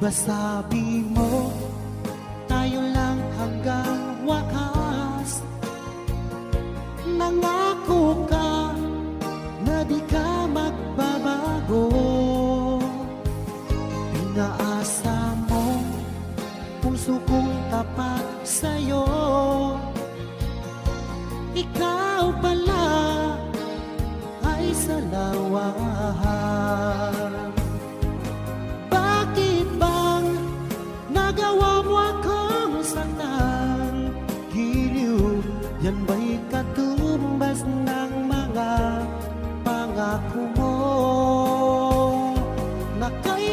Ba sabi mo, tayo lang hanggang wakas? Nangako ka na di ka magbabago. Pinaasa mo, puso kong tapat sa'yo. Ikaw pala ay salawahan. Bakit bang nagawa mo akong saktan? Giliw, yan ba'y katumbas ng mga pangako mo? Na kay